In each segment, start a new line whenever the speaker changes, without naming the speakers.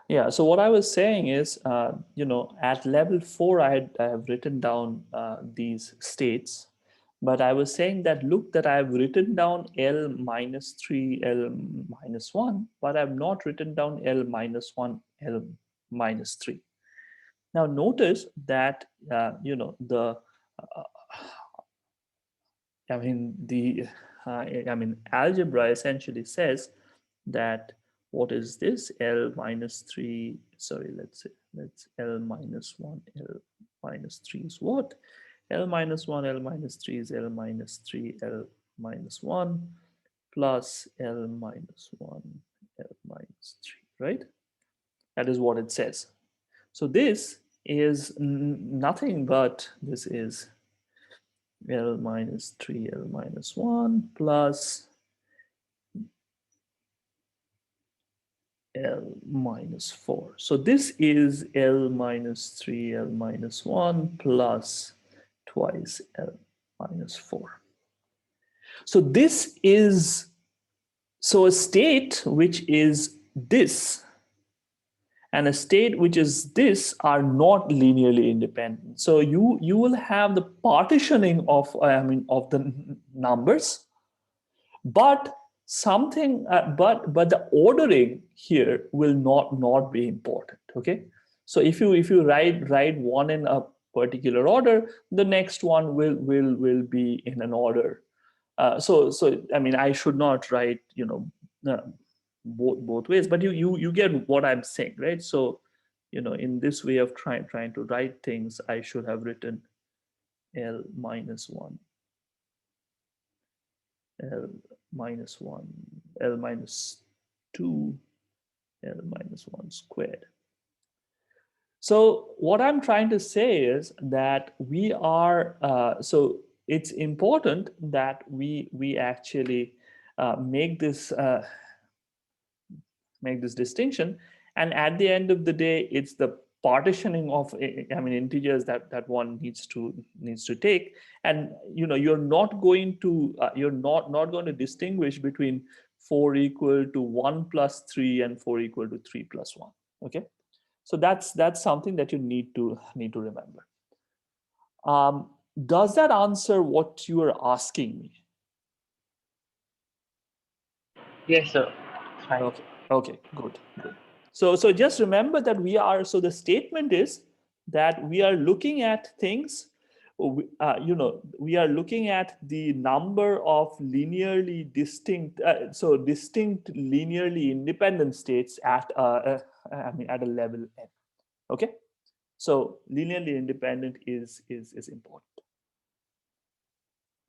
Yeah, so what I was saying is, at level 4, I have written down these states, but I was saying that, look, that I have written down L minus 3, L minus 1, but I have not written down L minus 1, L minus 3. Now notice that, the, uh, algebra essentially says that, what is this? L minus 3, sorry, let's L minus 1, L minus 3 is what? L minus 1, L minus 3 is L minus 3, L minus 1 plus L minus 1, L minus 3, right? That is what it says. So this is nothing but, this is L minus 3, L minus 1 plus L minus 4. So this is L minus 3, L minus 1 plus twice L minus 4. So this is, so a state which is this and a state which is this are not linearly independent. So you will have the partitioning of, of the numbers, but something, but the ordering here will not be important. Okay, so if you write one in a particular order, the next one will be in an order. So I mean, I should not write, both ways, but you get what I'm saying, right? So, in this way of trying to write things, I should have written L minus 1, L minus 1, L minus 2, L minus 1 squared. So what I'm trying to say is that we are, so it's important that we actually make this distinction. And at the end of the day, it's the partitioning of, integers that one needs to take. And you're not going to distinguish between 4 equal to 1 plus 3 and 4 equal to 3 plus 1. Okay, so that's something that you need to remember. Does that answer what you are asking me?
Yes, sir. Fine.
Okay, good. So just remember that so the statement is that we are looking at things, we are looking at the number of linearly distinct, so distinct linearly independent states at, at a level n. Okay, so linearly independent is important.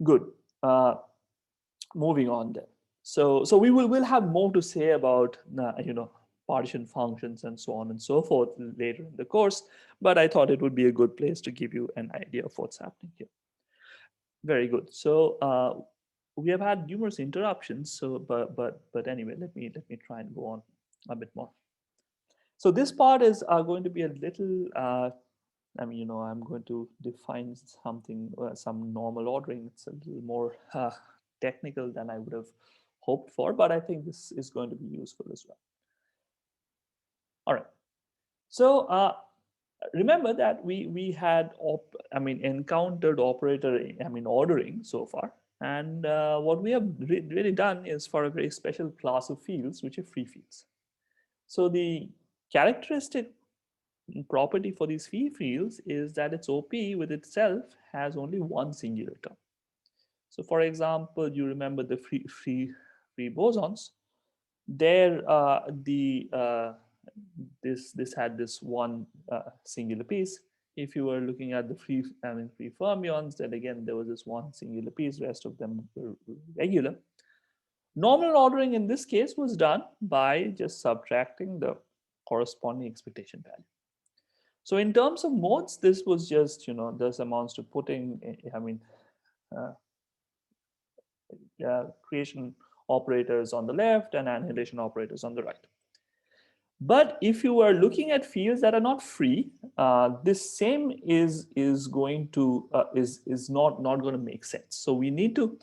Good. Moving on then. So we'll have more to say about, partition functions and so on and so forth later in the course, but I thought it would be a good place to give you an idea of what's happening here. Very good. So we have had numerous interruptions. So but anyway, let me try and go on a bit more. So this part is going to be a little. I'm going to define something, some normal ordering. It's a little more technical than I would have hoped for, but I think this is going to be useful as well. All right. So remember that we had encountered operator ordering so far, and what we have really done is for a very special class of fields, which are free fields. So the characteristic property for these free fields is that its OP with itself has only one singular term. So for example, you remember the free bosons. There, this had this one singular piece. If you were looking at the free fermions, then again there was this one singular piece. Rest of them were regular. Nominal ordering in this case was done by just subtracting the corresponding expectation value. So in terms of modes, this was just, this amounts to putting, creation operators on the left and annihilation operators on the right. But if you are looking at fields that are not free, this same is going to is not going to make sense. So we need to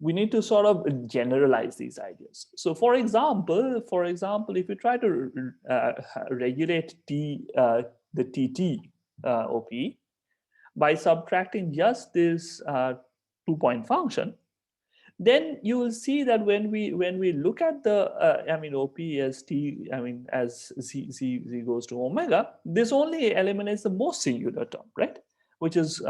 we need to sort of generalize these ideas. So for example, if you try to regulate the TT OP by subtracting just this 2-point function, then you will see that when we look at the OP as t, as z goes to omega, this only eliminates the most singular term, right? Which is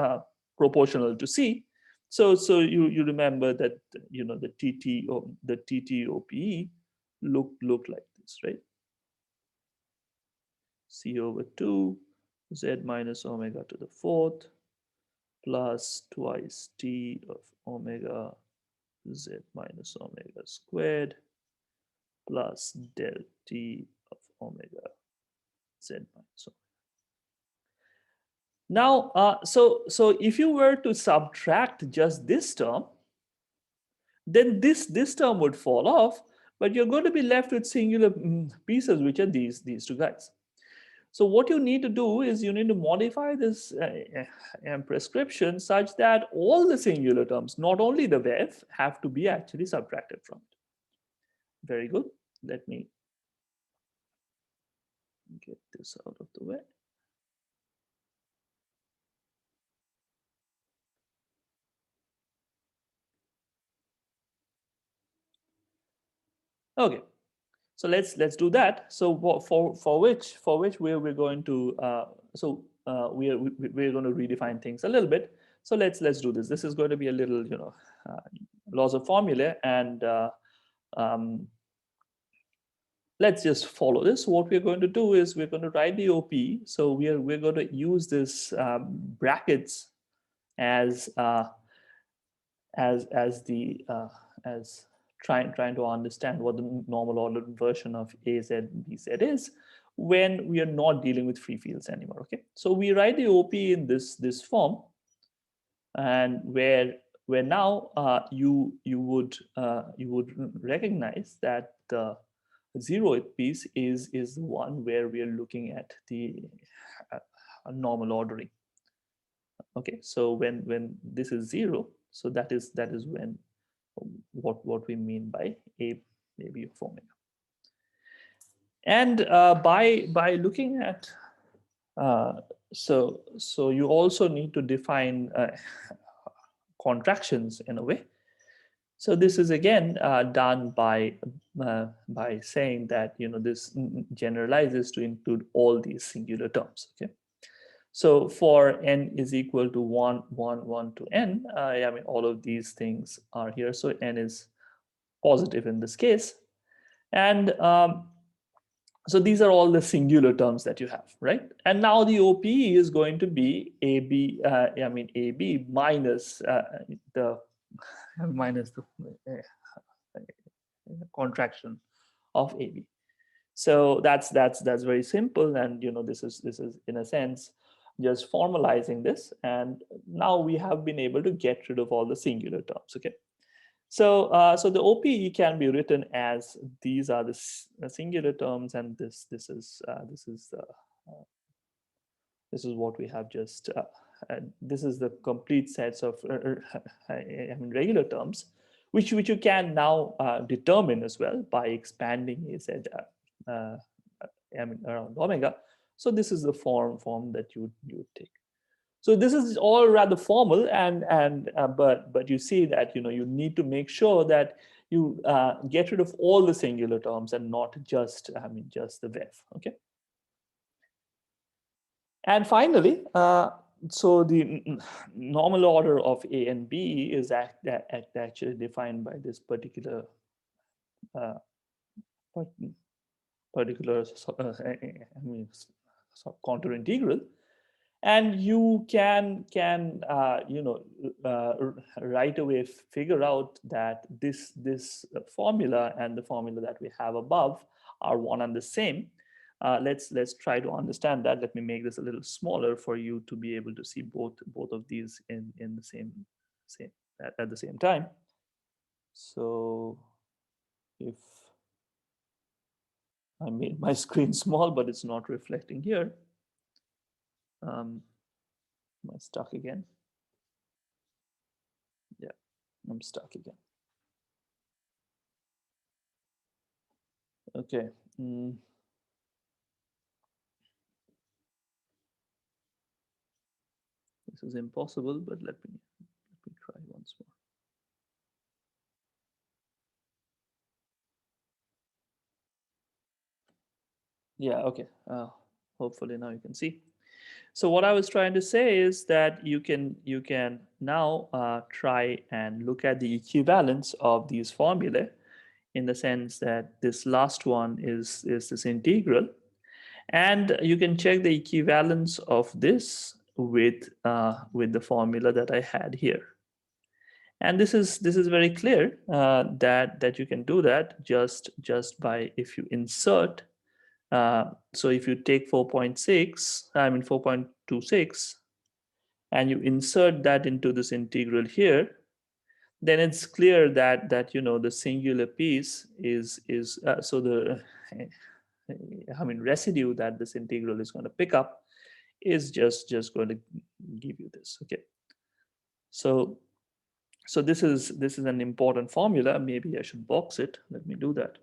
proportional to c. So you remember that the TTOPE look like this, right? C over 2 z minus omega to the fourth plus twice t of omega z minus omega squared plus del t of omega z minus omega. Now, so if you were to subtract just this term, then this term would fall off, but you're going to be left with singular pieces, which are these two guys. So what you need to do is you need to modify this prescription such that all the singular terms, not only the VEF, have to be actually subtracted from it. Very good. Let me get this out of the way. Okay, so let's do that. So for which we're going to we're going to redefine things a little bit. So let's do this. This is going to be a little laws of formula, and let's just follow this. What we're going to do is we're going to write the OP. So we're going to use this brackets as the as trying to understand what the normal ordered version of AZ BZ is when we are not dealing with free fields anymore. Okay, so we write the OP in this form, and where now you would recognize that the zeroth piece is the one where we are looking at the normal ordering. Okay, so when this is 0, so that is when what we mean by a b of omega. And by looking at so you also need to define contractions in a way. So this is again done by saying that this generalizes to include all these singular terms. Okay. So for n is equal to 1, 1, 1 to n, all of these things are here. So n is positive in this case. And so these are all the singular terms that you have, right? And now the OPE is going to be AB, AB minus the contraction of AB. So that's very simple, and this is in a sense just formalizing this, and now we have been able to get rid of all the singular terms. Okay, so so the OPE can be written as these are the singular terms, and this is what we have just. This is the complete sets of regular terms, which you can now determine as well by expanding AZ around omega. So this is the form that you would take. So this is all rather formal, and but you see that you need to make sure that you get rid of all the singular terms and not just just the VEF. Okay. And finally, so the normal order of A and B is actually defined by this particular contour integral, and you can right away figure out that this formula and the formula that we have above are one and the same. Let's try to understand that. Let me make this a little smaller for you to be able to see both of these in the same at the same time. So if I made my screen small, but it's not reflecting here. Am I stuck again? Yeah, I'm stuck again. Okay. Mm. This is impossible, but let me try once more. Yeah, okay. Hopefully now you can see. So what I was trying to say is that you can now try and look at the equivalence of these formulae, in the sense that this last one is this integral, and you can check the equivalence of this with the formula that I had here. And this is very clear, that you can do that just by, if you insert. So if you take 4.6, I mean 4.26, and you insert that into this integral here, then it's clear that the singular piece is so the I mean residue that this integral is going to pick up is just going to give you this. Okay, so this is an important formula. Maybe I should box it. Let me do that.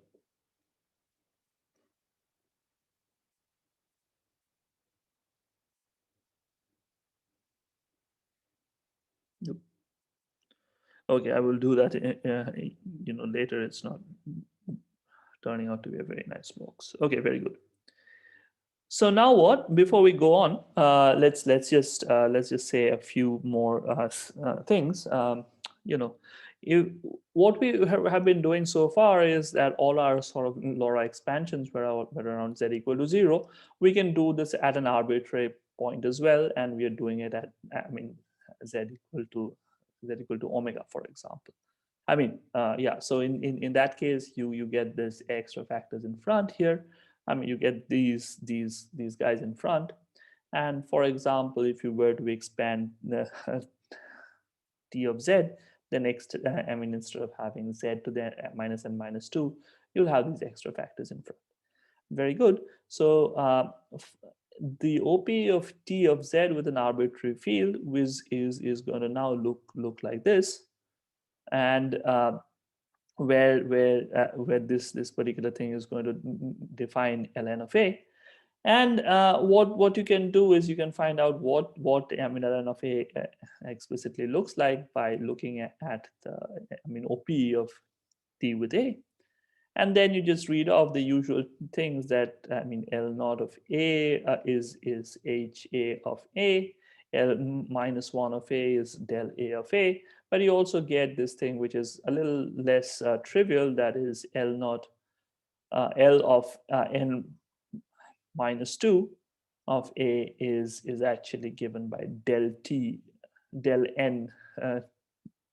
Yep. Okay, I will do that. Later. It's not turning out to be a very nice box. Okay, very good. So now what? Before we go on, let's just say a few more things. You know, what we have been doing so far is that all our sort of LoRa expansions were around z equal to 0. We can do this at an arbitrary point as well, and we are doing it at, I mean, z equal to omega, for example. I mean, yeah. So in that case, you get this extra factors in front here. I mean, you get these guys in front. And for example, if you were to expand the t of z, the next, I mean, instead of having z to the minus n minus 2, you'll have these extra factors in front. Very good. So the OP of t of z with an arbitrary field is going to now look like this. And where this particular thing is going to define ln of a. And what you can do is you can find out what ln of a explicitly looks like by looking at the, I mean, op of t with a. And then you just read off the usual things that, I mean, L naught of A is H A of A, L minus 1 of A is del A of A, but you also get this thing which is a little less trivial, that is L naught, L of N minus 2 of A is actually given by del N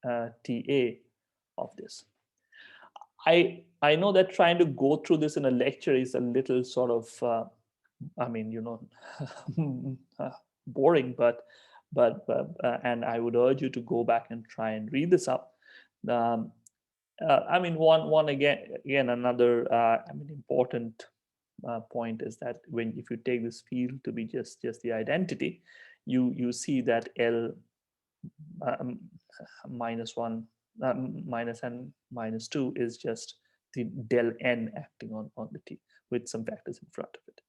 TA of this. I know that trying to go through this in a lecture is a little sort of, I mean, boring, but and I would urge you to go back and try and read this up. Um, I mean, one again another I mean important point is that when, if you take this field to be just the identity, you see that L um, minus 1 minus n minus 2 is just the del n acting on the t with some factors in front of it.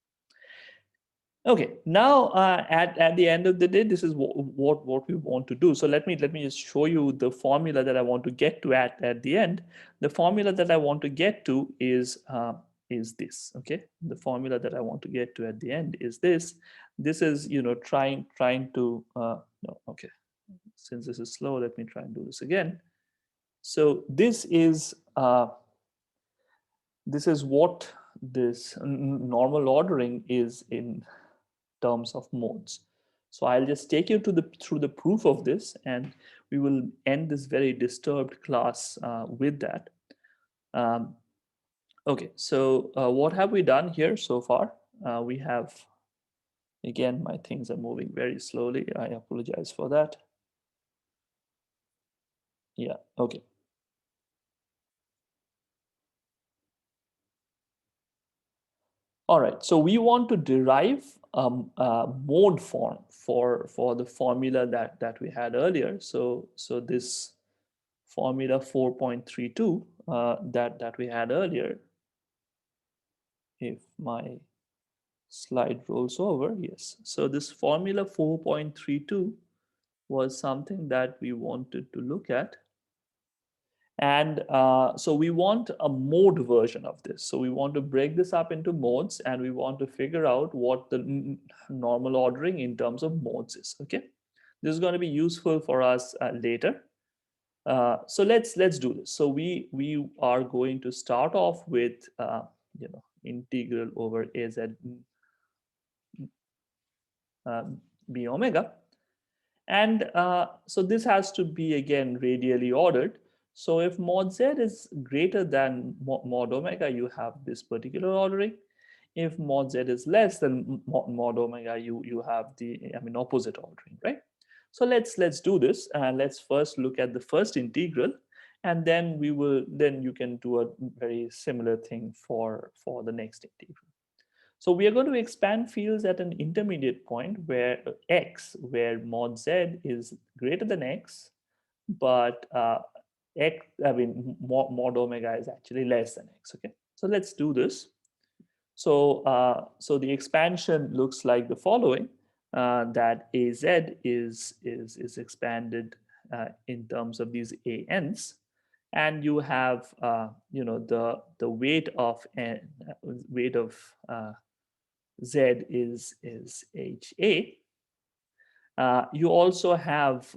Okay, now at the end of the day, this is what we want to do. So let me just show you the formula that I want to get to at the end. The formula that I want to get to is this. Okay, the formula that I want to get to at the end is this. This is, trying to no, okay, since this is slow, let me try and do this again. So this is what this normal ordering is in terms of modes. So I'll just take you through the proof of this, and we will end this very disturbed class with that. Um, okay, so what have we done here so far? We have, again, my things are moving very slowly. I apologize for that. Yeah, okay. All right, so we want to derive a mode form for the formula that we had earlier. So this formula 4.32 that we had earlier. if my slide rolls over. Yes. So this formula 4.32 was something that we wanted to look at. And so we want a mode version of this. So we want to break this up into modes, and we want to figure out what the normal ordering in terms of modes is. Okay, this is going to be useful for us later. So let's do this. So we are going to start off with integral over az b omega. And so this has to be again radially ordered. So if mod z is greater than mod omega, you have this particular ordering. If mod z is less than mod omega, you have the opposite ordering, right? So let's do this, and let's first look at the first integral, and then you can do a very similar thing for the next integral. So we are going to expand fields at an intermediate point where where mod z is greater than x, but mod omega is actually less than x. Okay, so let's do this. So so the expansion looks like the following: that az is expanded in terms of these ans, and you have the weight of Z is HA. You also have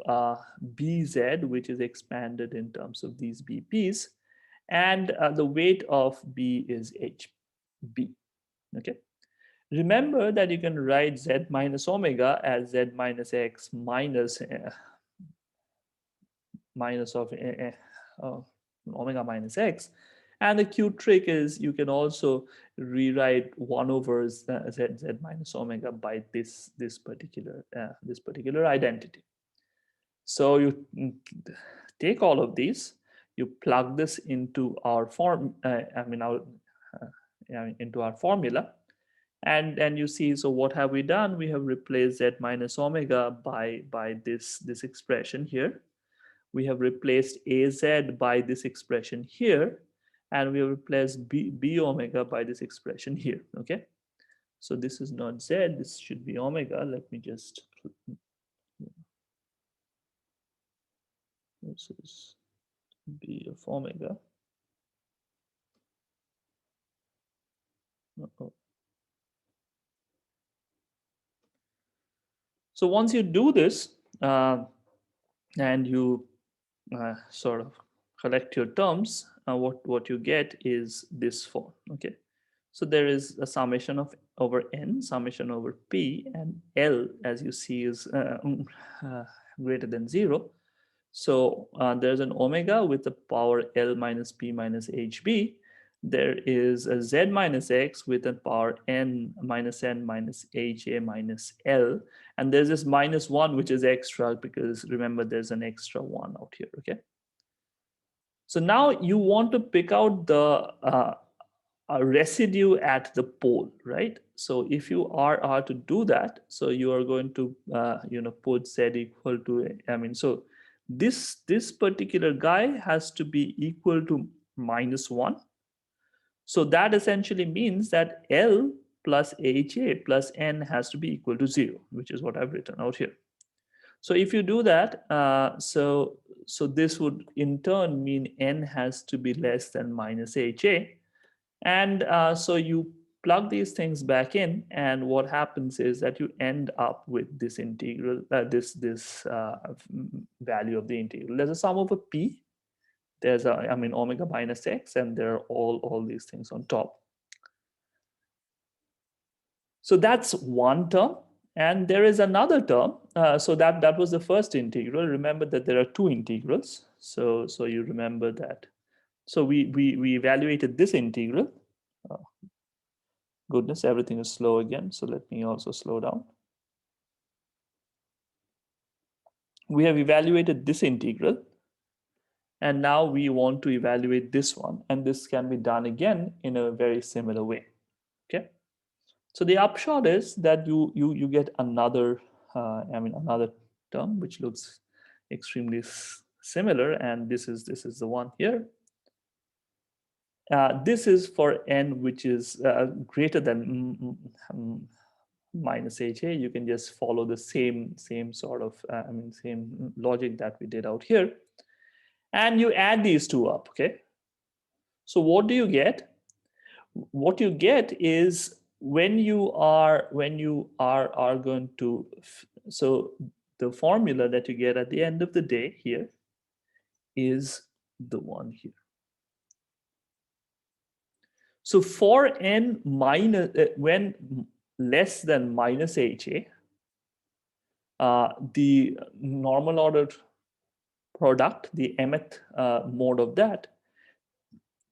BZ, which is expanded in terms of these BPs, and the weight of B is HB. Okay. Remember that you can write Z minus omega as Z minus X minus of omega minus X. And the cute trick is you can also rewrite 1 over z minus omega by this particular identity. So you take all of these, you plug this into our into our formula, and you see. So what have we done? We have replaced z minus omega by this expression here. We have replaced az by this expression here, and we have replaced b omega by this expression here. Okay, so this is not z, this should be omega. Let me just, this is b of omega. Uh-oh. So once you do this and you sort of collect your terms, what you get is this form. Okay, so there is a summation of over n, summation over p, and L, as you see, is greater than 0. So there's an omega with the power L minus p minus hb. There is a z minus x with a power n minus ha minus L. And there's this minus 1, which is extra, because remember there's an extra 1 out here. Okay. So now you want to pick out the a residue at the pole, right? So if you are to do that, so you are going to put z equal to, so this particular guy has to be equal to -1. So that essentially means that L plus HA plus N has to be equal to 0, which is what I've written out here. So if you do that, so this would in turn mean N has to be less than minus HA. And so you plug these things back in, and what happens is that you end up with this integral, this value of the integral. There's a sum over p. There's omega minus x, and there are all these things on top. So that's one term, and there is another term. So that was the first integral. Remember that there are two integrals. So you remember that. So we evaluated this integral. Goodness, everything is slow again. So let me also slow down. We have evaluated this integral, and now we want to evaluate this one, and this can be done again in a very similar way. Okay, so the upshot is that you get another another term which looks extremely similar, and this is the one here. This is for n which is greater than minus ha. You can just follow the same sort of same logic that we did out here, and you add these two up. Okay, so what do you get? What you get is when you are going to so the formula that you get at the end of the day here is the one here. So for n minus when less than minus ha, the normal ordered product, the mth mode of that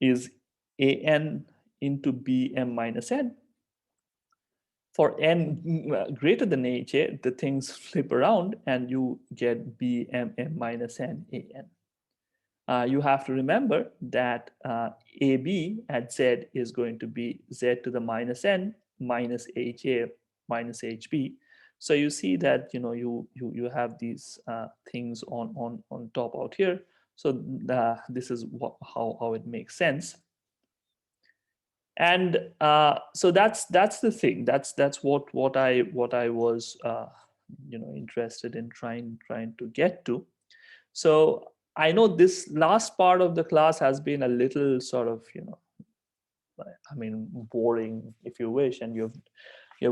is an into bm minus n. For n greater than ha, the things flip around and you get bmm minus n an. You have to remember that AB at Z is going to be Z to the minus N minus HA minus HB. So you see that you have these things on top out here. So this is how it makes sense. And so that's the thing. That's what I was interested in trying to get to. So I know this last part of the class has been a little sort of, boring, if you wish, and you've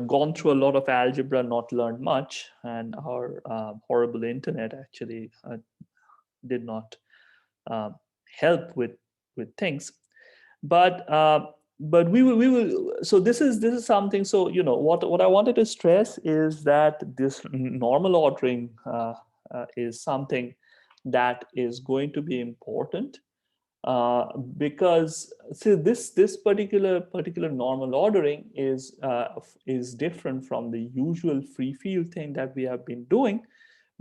gone through a lot of algebra, not learned much, and our horrible internet actually did not help with things. But we will. So this is something. So what I wanted to stress is that this normal ordering is something that is going to be important, because see this particular normal ordering is different from the usual free field thing that we have been doing,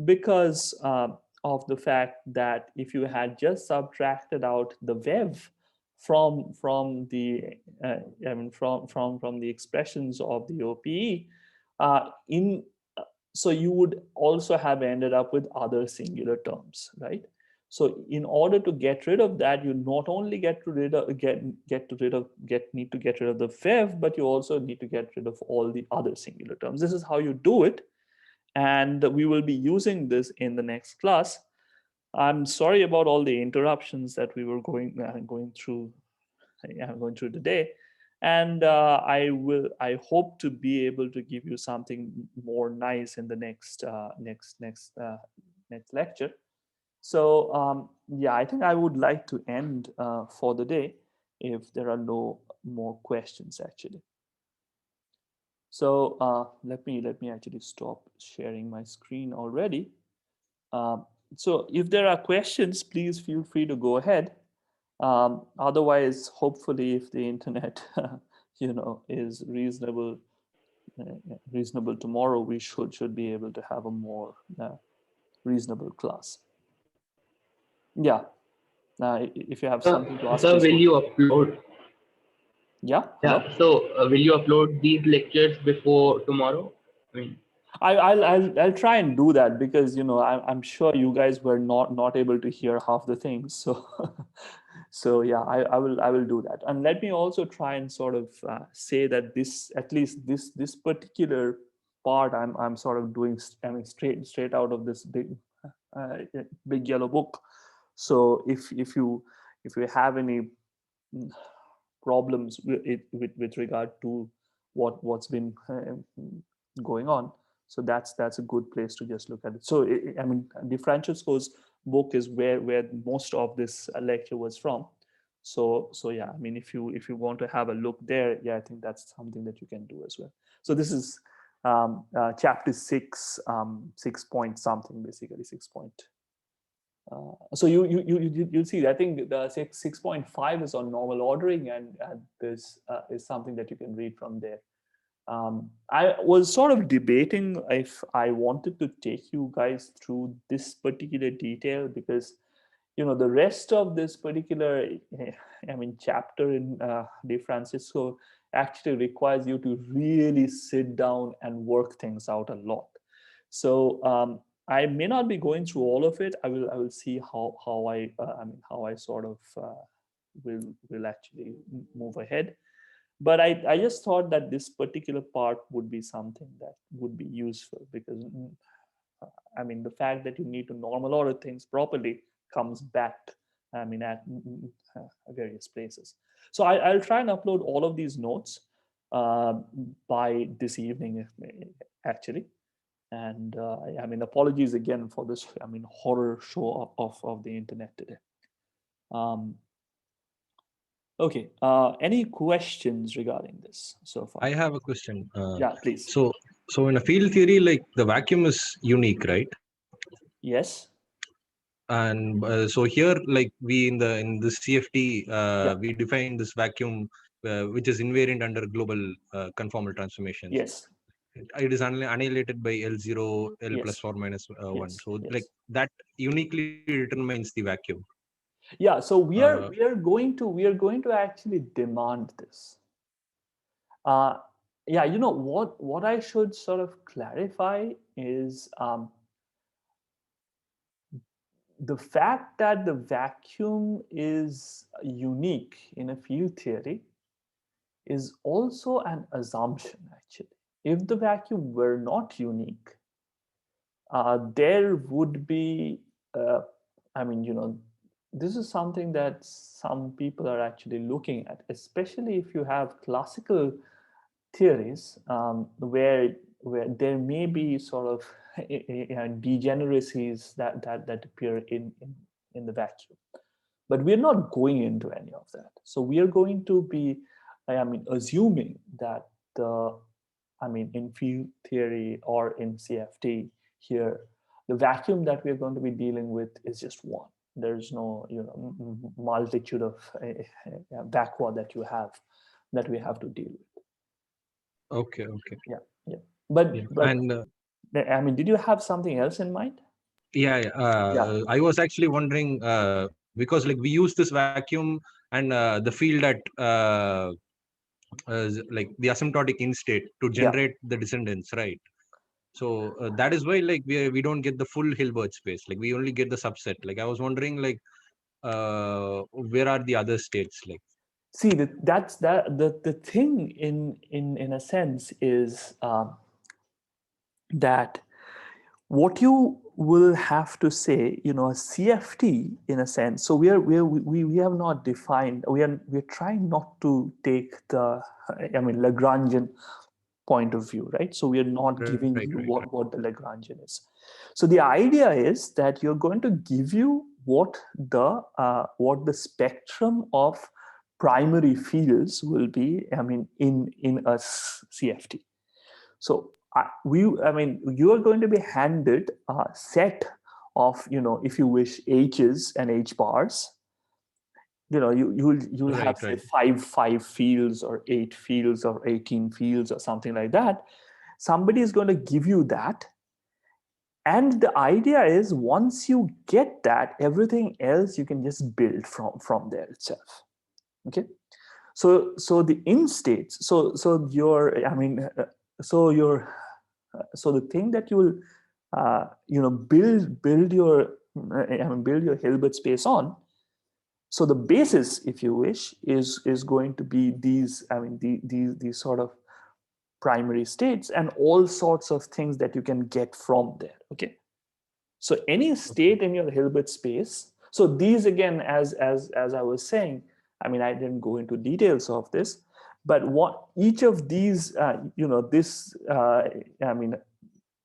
because of the fact that if you had just subtracted out the vev from the from the expressions of the OPE, in so you would also have ended up with other singular terms, right? So in order to get rid of that, you not only need to get rid of the vev, but you also need to get rid of all the other singular terms. This is how you do it, and we will be using this in the next class. I'm sorry about all the interruptions that we were going through today, and I hope to be able to give you something more nice in the next lecture. So yeah, I think I would like to end for the day if there are no more questions actually. So let me actually stop sharing my screen already. So if there are questions, please feel free to go ahead. Otherwise, hopefully, if the internet, is reasonable tomorrow, we should be able to have a more reasonable class. Yeah. If you have something to ask,
So
please
will
go
you
ahead.
upload?
Yeah.
Yeah.
Hello.
So will you upload these lectures before tomorrow? I mean,
I'll try and do that, because I'm sure you guys were not able to hear half the things. So so yeah, I will do that. And let me also try and sort of say that this, at least this particular part, I'm sort of doing straight out of this uh, big yellow book. So if you have any problems with regard to what's been going on, so that's a good place to just look at it. So DeFrancesco's book is where most of this lecture was from. So yeah, if you want to have a look there, yeah, I think that's something that you can do as well. So this is chapter 6, 6 point something, basically 6 point. So you'll see, I think the 6.5 is on normal ordering, and this is something that you can read from there. I was sort of debating if I wanted to take you guys through this particular detail, because the rest of this particular chapter in DeFrancesco actually requires you to really sit down and work things out a lot. So I may not be going through all of it. I will see how I sort of will actually move ahead. But I just thought that this particular part would be something that would be useful, because I mean, the fact that you need to normal order things properly comes back, I mean, at various places. So I'll try and upload all of these notes by this evening, actually. And I mean, apologies again for this, I mean, horror show of the internet today. Um, okay, any questions regarding this so far?
I have a question.
Yeah, please.
So in a field theory, like the vacuum is unique, right?
Yes.
And so here, like we in the CFT,
Yeah.
we define this vacuum, which is invariant under global conformal transformations.
Yes.
It is annihilated by L0, L plus
Yes.
or minus 1.
Yes.
So like
Yes.
that uniquely determines the vacuum.
Yeah. So we
Uh,
are we are going to we are going to actually demand this. Uh, yeah. You know what I should sort of clarify is the fact that the vacuum is unique in a field theory is also an assumption, actually. If the vacuum were not unique, there would be, I mean, this is something that some people are actually looking at, especially if you have classical theories, where there may be sort of degeneracies that appear in the vacuum. But we're not going into any of that. So we are going to be, I mean, assuming that the, I mean, in field theory or in CFT here, the vacuum that we're going to be dealing with is just one. There's no, multitude of vacua that we have to deal with.
okay, okay.
Yeah, yeah.
Yeah.
But
And
I mean, did you have something else in mind?
yeah,
Yeah,
I was actually wondering because like we use this vacuum and the field at like the asymptotic in state to
yeah.
generate the descendants, right? So that is why like we don't get the full Hilbert space. Like we only get the subset. Like I was wondering like where are the other states? Like
See, that's the thing in a sense is that what you will have to say, a CFT in a sense. So we have not defined. We're trying not to take the, I mean, Lagrangian point of view, right? So we are not giving you
right.
what the Lagrangian is. So the idea is that you're going to give you what the spectrum of primary fields will be. I mean, in a CFT. So I mean, you are going to be handed a set of, if you wish, H's and H bars. You'll have, say,
Right.
five fields or 8 fields or 18 fields or something like that. Somebody is going to give you that, and the idea is once you get that, everything else you can just build from there itself. Okay. So the in states, so your, I mean, so your so the thing that you will build your, I mean, build your Hilbert space on. So the basis, if you wish, is going to be these, I mean, these sort of primary states and all sorts of things that you can get from there. Okay. So any state in your Hilbert space. So these, again, as I was saying, I mean, I didn't go into details of this, but what each of these, this, I mean,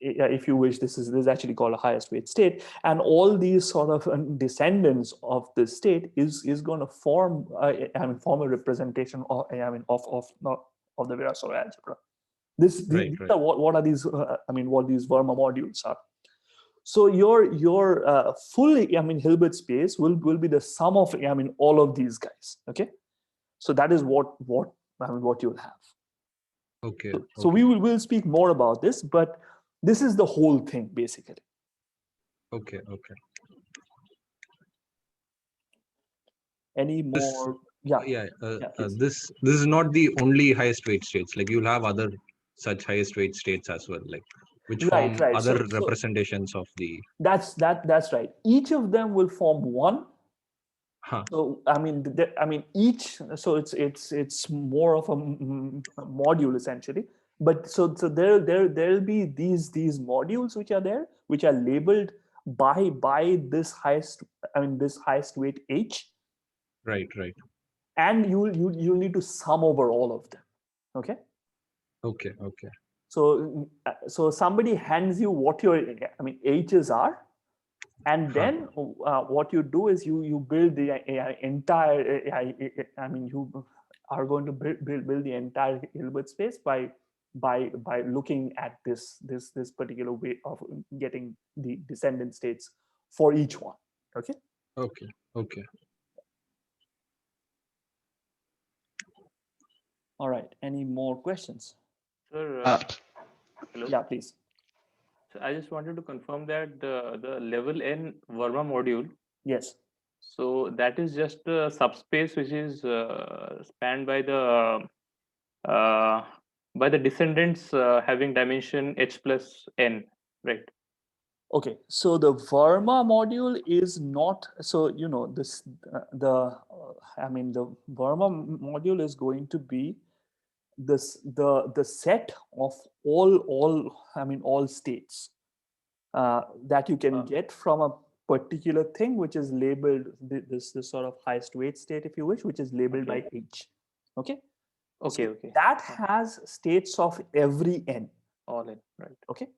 if you wish, this is actually called a highest weight state, and all these sort of descendants of the state is going to form, I mean, form a representation of, I mean, of the Virasoro algebra. These
Right.
are what are these? I mean, what these Verma modules are. So your full, I mean, Hilbert space will be the sum of, I mean, all of these guys. Okay, so that is what I mean, what you'll have.
Okay.
So
Okay.
we'll speak more about this, but this is the whole thing basically.
Okay.
Any
This
more? Yeah,
yeah.
please.
This is not the only highest weight states. Like you'll have other such highest weight states as well. Like which form
Right.
other
So
representations of the
that's right. Each of them will form one,
Huh.
So I mean, each. So it's more of a module essentially. But so there'll be these modules which are there, which are labeled by this highest. I mean, this highest weight H,
Right. Right.
and you'll need to sum over all of them. Okay.
Okay. Okay.
So somebody hands you what your H's are, and
Huh.
then what you do is you build the entire you are going to build the entire Hilbert space by looking at this particular way of getting the descendant states for each one. Okay.
Okay. Okay.
All right, any more questions?
Sir, hello.
Yeah, please.
So I just wanted to confirm that the level n Verma module,
Yes.
so that is just a subspace which is spanned uh, by the descendants having dimension h plus n, right?
Okay, so the Verma module is not, so this the Verma module is going to be the set of all states that you can get from a particular thing which is labeled this sort of highest weight state, if you wish, which is labeled by H. Okay.
Okay,
So
okay.
that has states of every n.
All in, right?
Okay.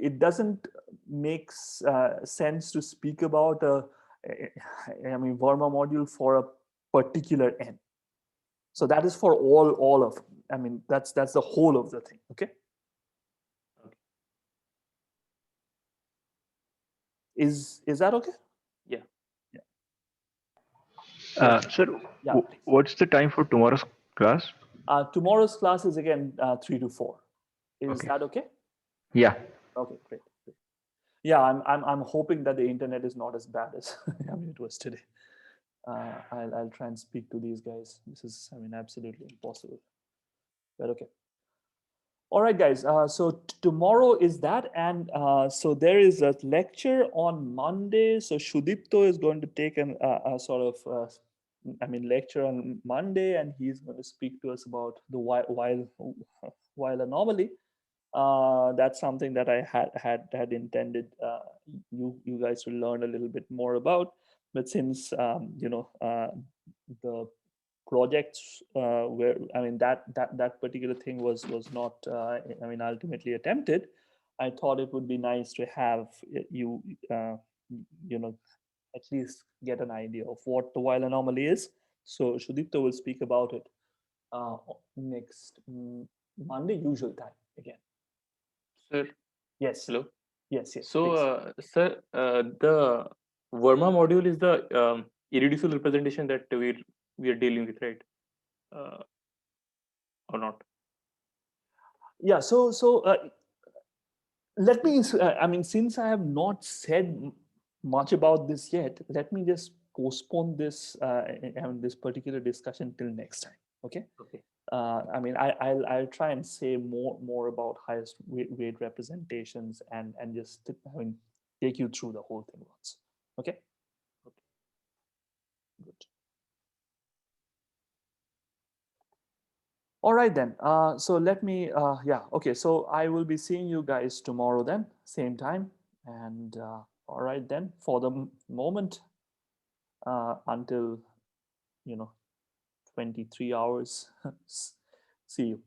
It doesn't make sense to speak about Verma module for a particular n. So that is for all of them. That's the whole of the thing. Okay.
Okay.
Is that okay?
Yeah.
Sir,
Yeah.
what's the time for tomorrow's class?
Tomorrow's class is again 3 to 4. Is that okay?
Yeah.
Okay, great. Yeah, I'm hoping that the internet is not as bad as it was today. I'll try and speak to these guys. This is absolutely impossible. But okay. All right, guys. So tomorrow is that, and so there is a lecture on Monday. So Shudipto is going to take a sort of lecture on Monday, and he's going to speak to us about the while anomaly. That's something that I had intended you guys to learn a little bit more about. But since the projects where that particular thing was not ultimately attempted, I thought it would be nice to have you at least get an idea of what the while anomaly is. So Shudipto will speak about it next Monday usual time again.
Sir,
Yes.
hello.
Yes.
So, sir, the Verma module is the irreducible representation that we are dealing with, right? Or not?
Yeah. So let me. Since I have not said much about this yet, let me just postpone this this particular discussion till next time. Okay.
Okay.
I'll try and say more about highest weight representations and just take you through the whole thing once. Okay.
Okay.
Good. All right then. So let me. Yeah. Okay. So I will be seeing you guys tomorrow then, same time. And all right then. For the moment, until 23 hours. See you.